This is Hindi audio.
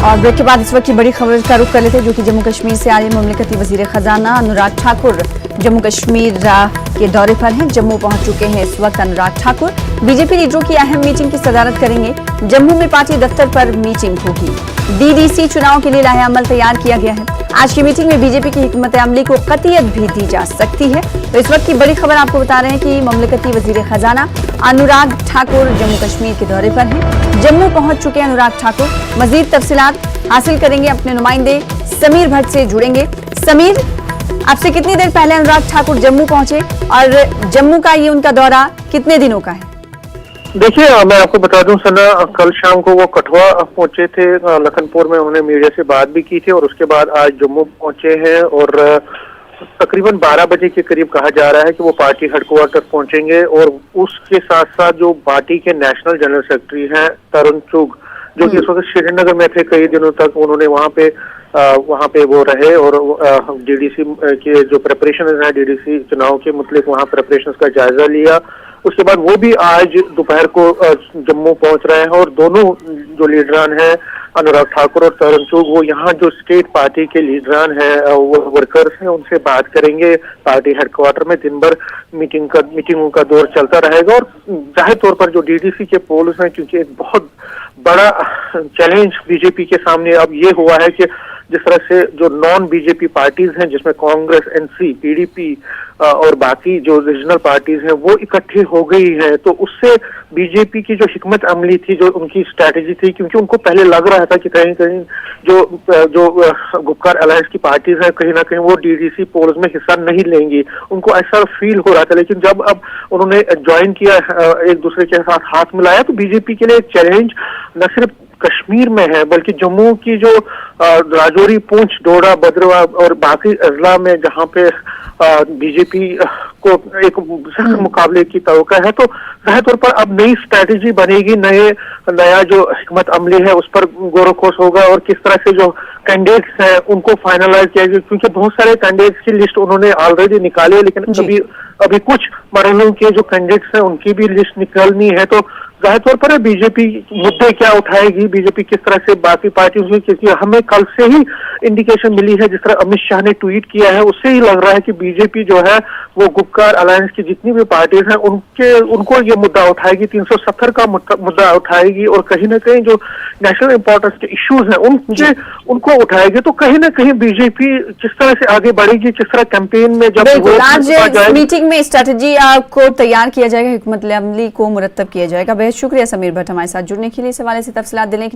और ब्रेक के बाद इस वक्त की बड़ी खबर का रुख कर लेते हैं, जो कि जम्मू कश्मीर से आ रही मुमलिकती वजीर खजाना अनुराग ठाकुर जम्मू कश्मीर के दौरे पर हैं। जम्मू पहुंच चुके हैं इस वक्त अनुराग ठाकुर। बीजेपी लीडरों की अहम मीटिंग की सदारत करेंगे। जम्मू में पार्टी दफ्तर पर मीटिंग होगी। डीडीसी चुनाव के लिए लाहेअमल तैयार किया गया है। आज की मीटिंग में बीजेपी की हिकमत अमली को कतियत भी दी जा सकती है। तो इस वक्त की बड़ी खबर आपको बता रहे हैं कि मुमलिकती वजीर खजाना अनुराग ठाकुर जम्मू कश्मीर के दौरे पर हैं। जम्मू पहुंच चुके हैं अनुराग ठाकुर। मजीद तफसीलात हासिल करेंगे, अपने नुमाइंदे समीर भट्ट से जुड़ेंगे। समीर, आपसे कितनी देर पहले अनुराग ठाकुर जम्मू पहुंचे और जम्मू का ये उनका दौरा कितने दिनों का है? देखिए, मैं आपको बता दूं सना, कल शाम को वो कठुआ पहुंचे थे। लखनपुर में उन्होंने मीडिया से बात भी की थी और उसके बाद आज जम्मू पहुंचे हैं और तकरीबन 12 बजे के करीब कहा जा रहा है कि वो पार्टी हेडक्वार्टर पहुंचेंगे। और उसके साथ साथ जो पार्टी के नेशनल जनरल सेक्रेटरी हैं तरुण चुग, जो कि इस वक्त श्रीनगर में थे कई दिनों तक, उन्होंने वहाँ पे वो रहे और डीडीसी के जो प्रिपरेशन है डीडीसी चुनाव के मुतलिक वहाँ प्रिपरेशन का जायजा लिया। उसके बाद वो भी आज दोपहर को जम्मू पहुंच रहे हैं और दोनों जो लीडरान हैं अनुराग ठाकुर और तरुण चुग, वो यहाँ जो स्टेट पार्टी के लीडरान हैं, वो वर्कर्स हैं, उनसे बात करेंगे। पार्टी हेडक्वार्टर में दिन भर मीटिंगों का दौर चलता रहेगा। और जाहिर तौर पर जो डीडीसी के पोल्स हैं, क्योंकि एक बहुत बड़ा चैलेंज बीजेपी के सामने अब ये हुआ है कि जिस तरह से जो नॉन बीजेपी पार्टीज हैं, जिसमें कांग्रेस, एनसी, पीडीपी और बाकी जो रीजनल पार्टीज हैं, वो इकट्ठी हो गई हैं, तो उससे बीजेपी की जो हिकमत अमली थी, जो उनकी स्ट्रैटेजी थी, क्योंकि उनको पहले लग रहा था कि कहीं कहीं जो गुपकार अलायंस की पार्टीज हैं, कहीं ना कहीं वो डीडीसी पोल्स में हिस्सा नहीं लेंगी, उनको ऐसा फील हो रहा था। लेकिन जब अब उन्होंने ज्वाइन किया, एक दूसरे के साथ हाथ मिलाया, तो बीजेपी के लिए एक चैलेंज न सिर्फ कश्मीर में है बल्कि जम्मू की जो राजौरी, पुंछ, डोडा, भद्रवाह और बाकी अजला में जहां पे बीजेपी को एक सख्त मुकाबले की तवक्को है, तो जाहिर तौर पर अब नई स्ट्रैटेजी बनेगी। नया जो हिकमत अमली है उस पर गौर खोज होगा और किस तरह से जो कैंडिडेट्स हैं उनको फाइनलाइज किया जाए, क्योंकि बहुत सारे कैंडिडेट्स की लिस्ट उन्होंने ऑलरेडी निकाली है, लेकिन अभी कुछ मरहलों के जो कैंडिडेट्स हैं उनकी भी लिस्ट निकालनी है। तो जाहिर तौर पर बीजेपी मुद्दे क्या उठाएगी, बीजेपी किस तरह से बाकी पार्टियों से, क्योंकि हमें कल से ही इंडिकेशन मिली है, जिस तरह अमित शाह ने ट्वीट किया है, उससे ही लग रहा है कि बीजेपी जो है वो गुपकार अलायंस की जितनी भी पार्टीज हैं उनको ये मुद्दा उठाएगी, 370 का मुद्दा उठाएगी और कहीं ना कहीं जो नेशनल इंपॉर्टेंस के इश्यूज हैं उनको उठाएगी। तो कहीं ना कहीं बीजेपी किस तरह से आगे बढ़ेगी, किस तरह कैंपेन में जब आज मीटिंग में स्ट्रैटेजी को तैयार किया जाएगा, हिकमत अमली को मुरतब किया जाएगा। बेहद शुक्रिया समीर भट्ट हमारे साथ जुड़ने के लिए, इस हवाले से तफसीलात देने के लिए।